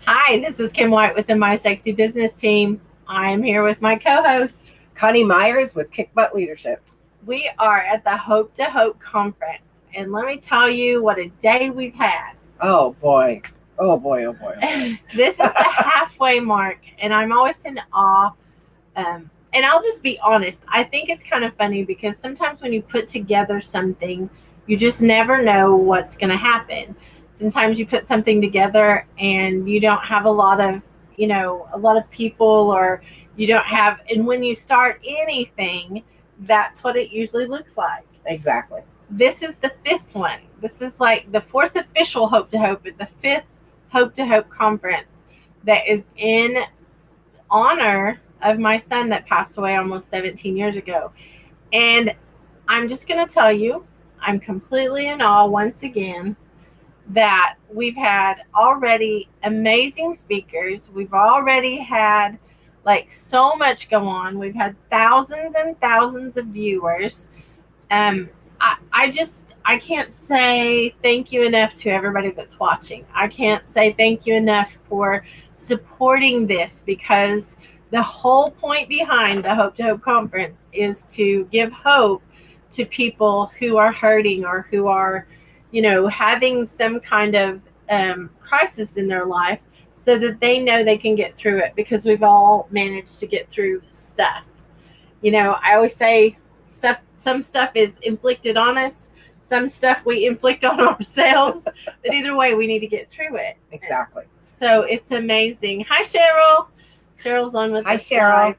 Hi, this is Kim White with the My Sexy Business Team. I'm here with my co-host. Coni Meyers with Kick Butt Leadership. We are at the Hope to Hope conference, and let me tell you what a day we've had. Oh boy. Oh boy, oh boy, oh boy. This is the halfway mark, and I'm always in awe. And I'll just be honest, I think it's kind of funny because sometimes when you put together something, you just never know what's going to happen. Sometimes you put something together and you don't have a lot of people, or you don't have, and when you start anything, that's what it usually looks like. Exactly. This is the fifth one. This is like the fourth official Hope to Hope, but the fifth Hope to Hope conference that is in honor of my son that passed away almost 17 years ago. And I'm just going to tell you, I'm completely in awe once again that we've had already amazing speakers. We've already had like so much go on. We've had thousands and thousands of viewers. I can't say thank you enough to everybody that's watching. I can't say thank you enough for supporting this, because the whole point behind the Hope to Hope conference is to give hope to people who are hurting, or who are, having some kind of crisis in their life, so that they know they can get through it, because we've all managed to get through stuff. I always say some stuff is inflicted on us, some stuff we inflict on ourselves, but either way, we need to get through it. Exactly. So it's amazing. Hi, Cheryl. Cheryl's on with us. Hi, Cheryl.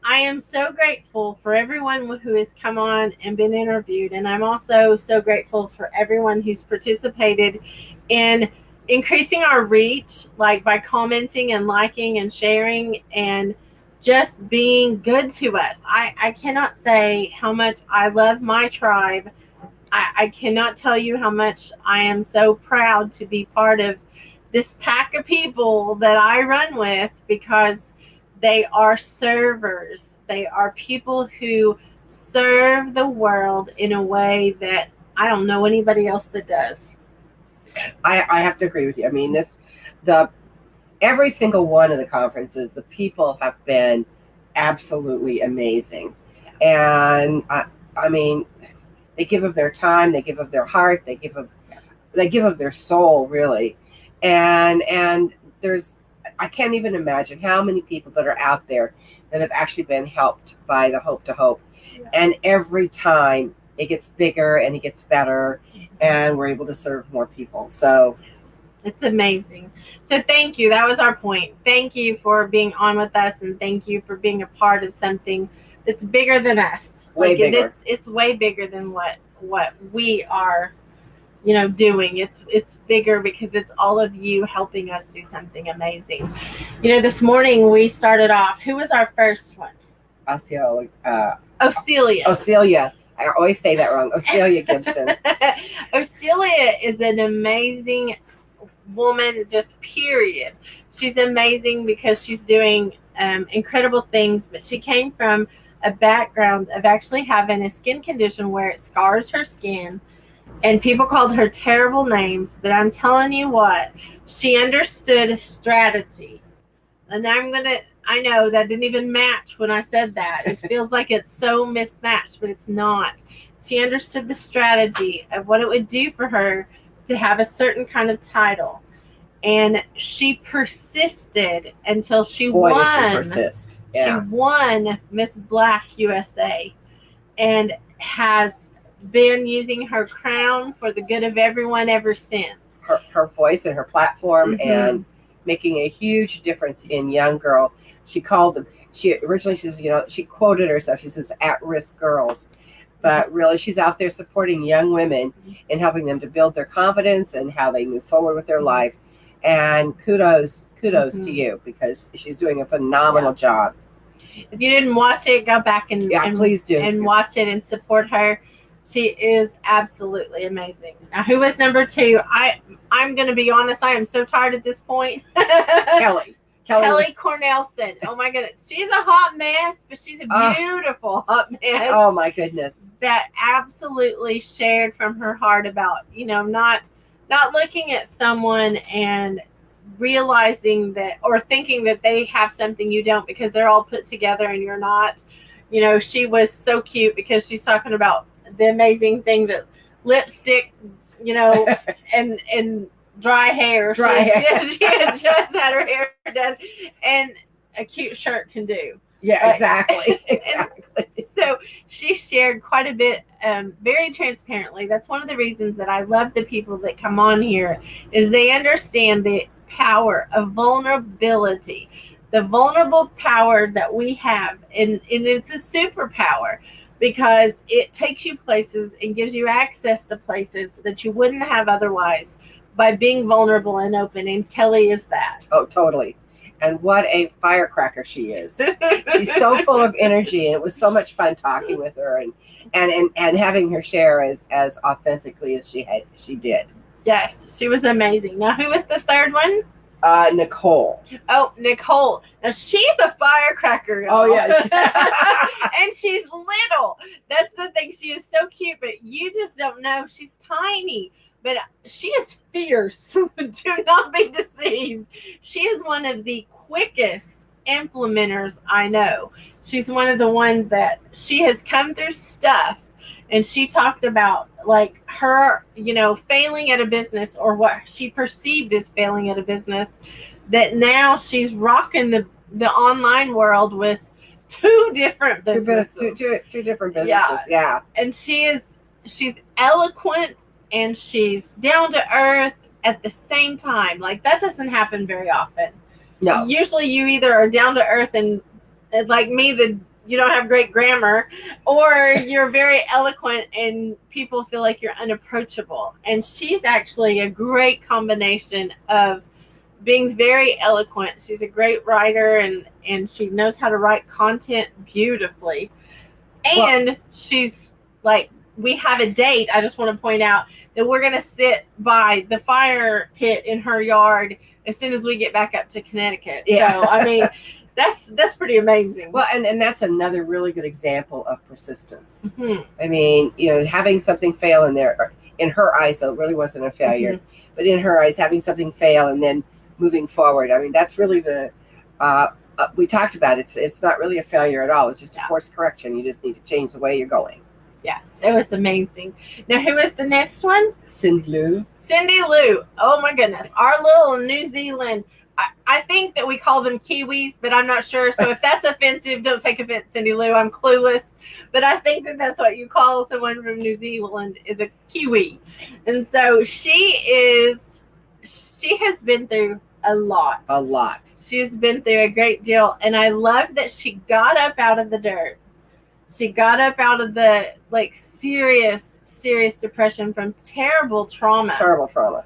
I am so grateful for everyone who has come on and been interviewed, and I'm also so grateful for everyone who's participated in increasing our reach, like by commenting and liking and sharing and just being good to us. I cannot say how much I love my tribe. I cannot tell you how much I am so proud to be part of this pack of people that I run with, because they are servers. They are people who serve the world in a way that I don't know anybody else that does. I have to agree with you. I mean, every single one of the conferences, the people have been absolutely amazing. And I mean, they give of their time, they give of their heart, they give of their soul, really. And I can't even imagine how many people that are out there that have actually been helped by the Hope to Hope. Yeah. And every time it gets bigger and it gets better, and we're able to serve more people. So it's amazing. So thank you. That was our point. Thank you for being on with us, and thank you for being a part of something that's bigger than us. Way bigger. It's way bigger than what we are doing. It's bigger because it's all of you helping us do something amazing. This morning we started off. Who was our first one? Ocelia. I always say that wrong. Ocelia Gibson. Ocelia is an amazing woman, just period. She's amazing because she's doing incredible things, but she came from a background of actually having a skin condition where it scars her skin. And people called her terrible names, but I'm telling you what, she understood strategy. And I know that didn't even match when I said that. It feels like it's so mismatched, but it's not. She understood the strategy of what it would do for her to have a certain kind of title. And she persisted until she won. She persist. Yeah. She won Miss Black USA and has been using her crown for the good of everyone ever since. Her voice and her platform, and making a huge difference in young girl. She called them. She originally says, she quoted herself. She says, "at-risk girls," but really, she's out there supporting young women and helping them to build their confidence and how they move forward with their life. And kudos to you, because she's doing a phenomenal job. If you didn't watch it, go back and please do, and watch it and support her. She is absolutely amazing. Now, who was number two? I'm going to be honest. I am so tired at this point. Kelly Cornelson. Oh my goodness. She's a hot mess, but she's a beautiful hot mess. Oh my goodness. That absolutely shared from her heart about, not looking at someone and realizing that or thinking that they have something you don't because they're all put together and you're not. You know, she was so cute because she's talking about the amazing thing that lipstick, you know, and dry hair. She had just had her hair done, and a cute shirt can do. Yeah, exactly. Exactly. So she shared quite a bit, very transparently. That's one of the reasons that I love the people that come on here, is they understand the power of vulnerability, the vulnerable power that we have, and it's a superpower because it takes you places and gives you access to places that you wouldn't have otherwise by being vulnerable and open. And Kelly is that. Oh, totally. And what a firecracker she is. She's so full of energy, and it was so much fun talking with her and having her share as authentically as she did. Yes, she was amazing. Now, who was the third one? Nicole. Oh, Nicole. Now, she's a firecracker. Y'all. Oh, yeah. And she's little. That's the thing. She is so cute, but you just don't know. She's tiny, but she is fierce. Do not be deceived. She is one of the quickest implementers I know. She's one of the ones that she has come through stuff, and she talked about like her, you know, failing at a business or what she perceived as failing at a business, that now she's rocking the online world with two different businesses. Two different businesses, yeah. And she's eloquent and she's down to earth at the same time. Like, that doesn't happen very often. No. Usually you either are down to earth and like me, you don't have great grammar, or you're very eloquent and people feel like you're unapproachable. And she's actually a great combination of being very eloquent. She's a great writer and she knows how to write content beautifully. And she's like, we have a date. I just want to point out that we're going to sit by the fire pit in her yard as soon as we get back up to Connecticut. Yeah. So, I mean, that's pretty amazing. Well, and that's another really good example of persistence. Mm-hmm. I mean, you know, having something fail in her eyes, though, it really wasn't a failure, but in her eyes, having something fail and then moving forward. I mean, that's really we talked about it. It's not really a failure at all. It's just a course correction. You just need to change the way you're going. Yeah, it was amazing. Now, who is the next one? Cindy Lou. Oh, my goodness. Our little New Zealand. I think that we call them Kiwis, but I'm not sure. So if that's offensive, don't take offense, Cindy Lou. I'm clueless. But I think that that's what you call someone from New Zealand, is a Kiwi. And so she has been through a lot. A lot. She's been through a great deal. And I love that she got up out of the dirt. She got up out of the serious depression from terrible trauma.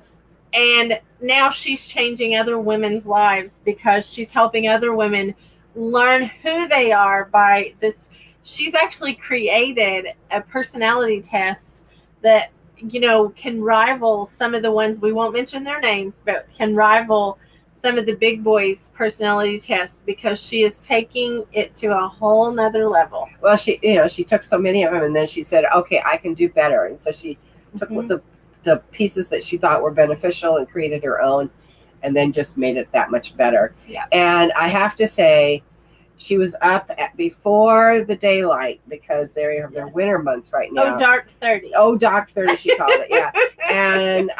And now she's changing other women's lives because she's helping other women learn who they are by this. She's actually created a personality test that, you know, can rival some of the ones, we won't mention their names, but can rival some of the big boys' personality tests because she is taking it to a whole nother level. Well, she took so many of them and then she said, okay, I can do better. And so she took the pieces that she thought were beneficial and created her own and then just made it that much better. Yeah. And I have to say, she was up before the daylight because they're winter months right now. Oh, dark 30. Oh, dark 30, she called it, yeah. And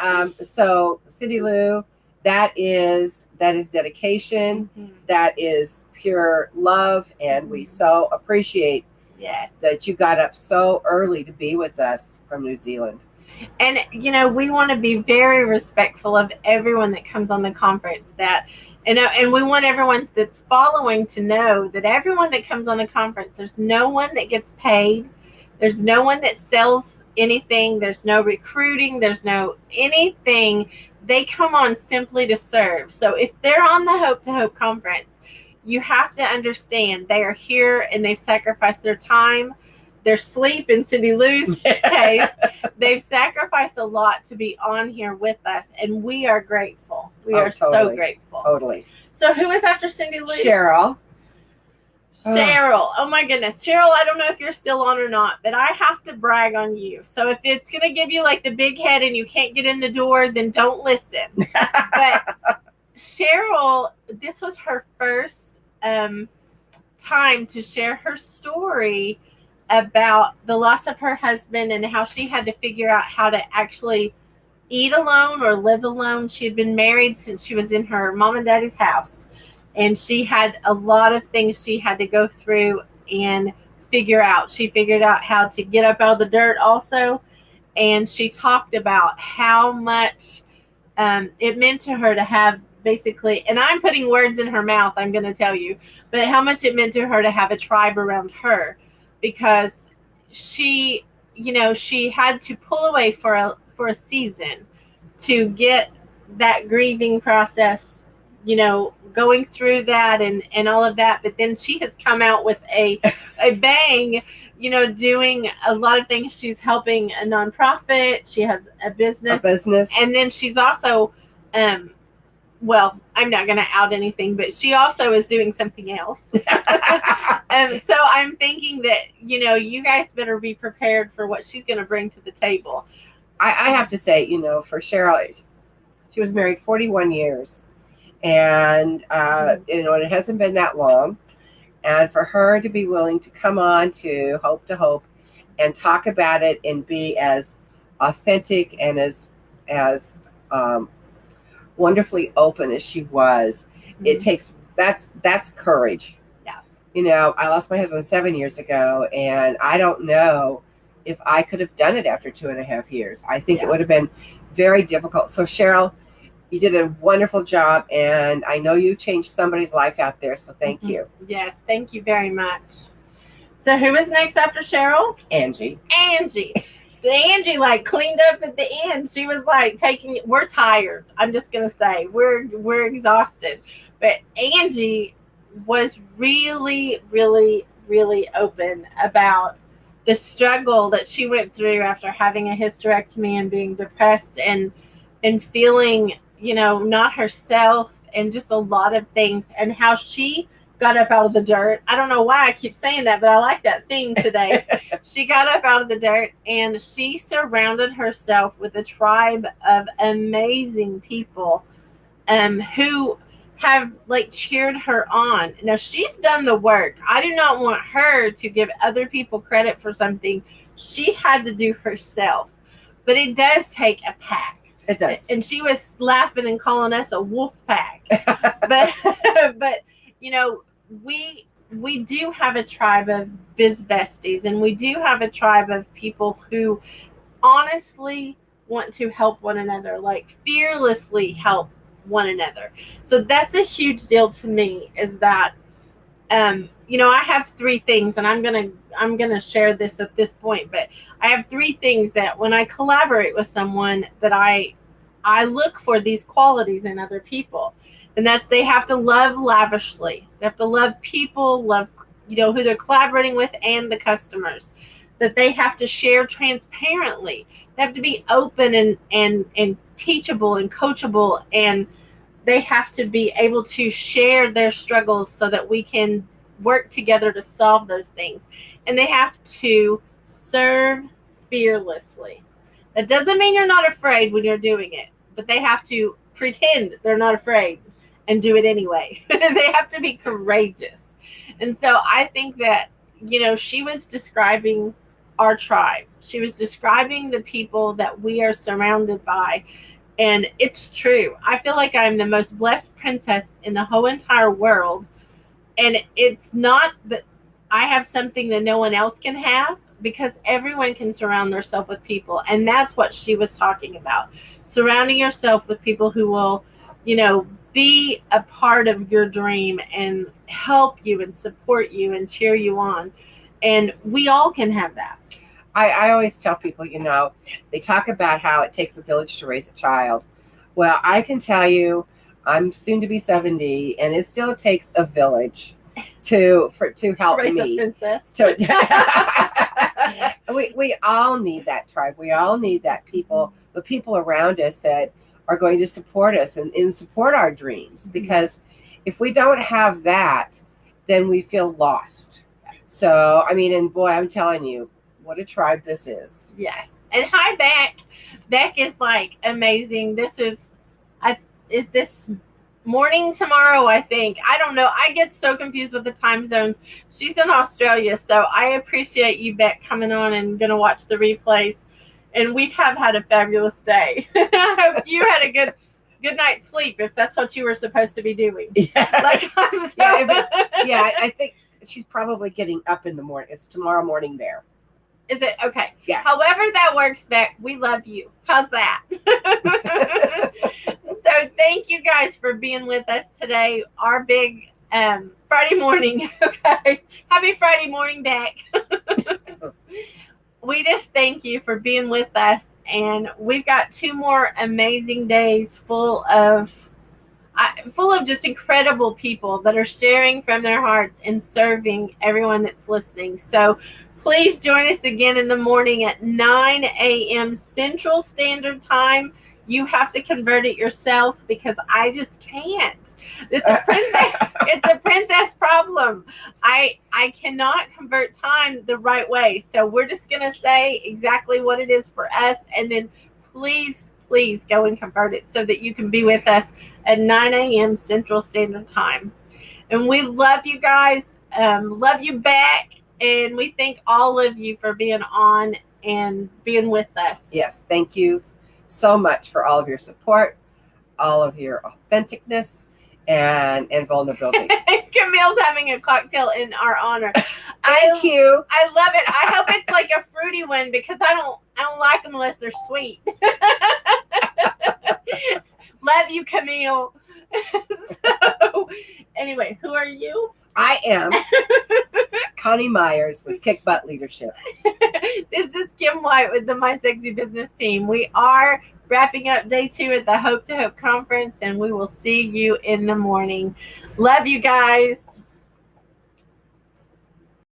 so Cindy Lou, that is dedication. Mm-hmm. That is pure love, and we so appreciate that you got up so early to be with us from New Zealand. And, you know, we want to be very respectful of everyone that comes on the conference. And we want everyone that's following to know that everyone that comes on the conference, there's no one that gets paid. There's no one that sells anything. There's no recruiting. There's no anything. They come on simply to serve. So if they're on the Hope to Hope conference, you have to understand they are here and they've sacrificed their time, their sleep in Cindy Lou's case. They've sacrificed a lot to be on here with us, and we are grateful. We are so grateful. Totally. So who is after Cindy Lou? Cheryl. Oh my goodness. Cheryl, I don't know if you're still on or not, but I have to brag on you. So if it's going to give you like the big head and you can't get in the door, then don't listen. But Cheryl, this was her first time to share her story about the loss of her husband and how she had to figure out how to actually eat alone or live alone. She had been married since she was in her mom and daddy's house, and she had a lot of things she had to go through and figure out. She figured out how to get up out of the dirt also, and she talked about how much it meant to her to have basically, and I'm putting words in her mouth, I'm going to tell you, but how much it meant to her to have a tribe around her, because she, she had to pull away for a season to get that grieving process, going through that and all of that. But then she has come out with a bang, doing a lot of things. She's helping a nonprofit. She has a business. And then she's also, well, I'm not going to out anything, but she also is doing something else. So I'm thinking that, you guys better be prepared for what she's going to bring to the table. I have to say, for Cheryl, she was married 41 years. And, it hasn't been that long. And for her to be willing to come on to Hope and talk about it and be as authentic and as wonderfully open as she was, it takes, that's courage. Yeah. I lost my husband 7 years ago, and I don't know if I could have done it after 2.5 years. I think it would have been very difficult. So Cheryl, you did a wonderful job, and I know you changed somebody's life out there, so thank you. Yes, thank you very much. So who was next after Cheryl? Angie. Angie cleaned up at the end. She was we're tired. I'm just going to say we're exhausted. But Angie was really, really, really open about the struggle that she went through after having a hysterectomy and being depressed and feeling, not herself, and just a lot of things, and how she got up out of the dirt. I don't know why I keep saying that, but I like that theme today. She got up out of the dirt, and she surrounded herself with a tribe of amazing people who have cheered her on. Now, she's done the work. I do not want her to give other people credit for something she had to do herself, but it does take a pack. It does. And she was laughing and calling us a wolf pack. but we do have a tribe of biz besties, and we do have a tribe of people who honestly want to help one another, fearlessly help one another. So that's a huge deal to me, is that I have 3 things, and I'm gonna share this at this point, but I have 3 things that when I collaborate with someone, that I look for these qualities in other people. And that's, they have to love lavishly. They have to love people, love, who they're collaborating with, and the customers. That they have to share transparently. They have to be open and teachable and coachable, and they have to be able to share their struggles so that we can work together to solve those things. And they have to serve fearlessly. That doesn't mean you're not afraid when you're doing it, but they have to pretend they're not afraid and do it anyway. They have to be courageous. And so I think that, she was describing our tribe. She was describing the people that we are surrounded by. And it's true. I feel like I'm the most blessed princess in the whole entire world. And it's not that I have something that no one else can have, because everyone can surround themselves with people. And that's what she was talking about. Surrounding yourself with people who will, be a part of your dream and help you and support you and cheer you on. And we all can have that. I always tell people, they talk about how it takes a village to raise a child. Well, I can tell you, I'm soon to be 70, and it still takes a village to help raise me. A princess. We all need that tribe. We all need that people, the people around us that are going to support us and support our dreams. Because if we don't have that, then we feel lost. So, and boy, I'm telling you, what a tribe this is. Yes. And hi, Beck. Beck is amazing. This is this morning tomorrow, I think. I don't know. I get so confused with the time zones. She's in Australia, so I appreciate you, Beck, coming on and going to watch the replays. And we have had a fabulous day. I hope you had a good night's sleep, if that's what you were supposed to be doing. Yeah. Like, I'm so I think she's probably getting up in the morning. It's tomorrow morning there. Is it? Okay. Yeah. However that works, Beck, we love you. How's that? So thank you guys for being with us today. Our big Friday morning. Okay. Happy Friday morning, Beck. We just thank you for being with us. And we've got 2 more amazing days full of just incredible people that are sharing from their hearts and serving everyone that's listening. So please join us again in the morning at 9 a.m. Central Standard Time. You have to convert it yourself because I just can't. It's a princess problem. I cannot convert time the right way. So we're just going to say exactly what it is for us, and then please go and convert it so that you can be with us at 9 a.m. Central Standard Time. And we love you guys. Love you back. And we thank all of you for being on and being with us. Yes, thank you so much for all of your support, all of your authenticness, and vulnerability. Camille's having a cocktail in our honor. Thank you. I love it. I hope it's like a fruity one because I don't like them unless they're sweet. Love you, Camille. So, anyway, who are you? I am Coni Meyers with Kick Butt Leadership. This is Kim White with the My Sexy Business team. We are wrapping up day 2 at the Hope to Hope conference, and we will see you in the morning. Love you guys.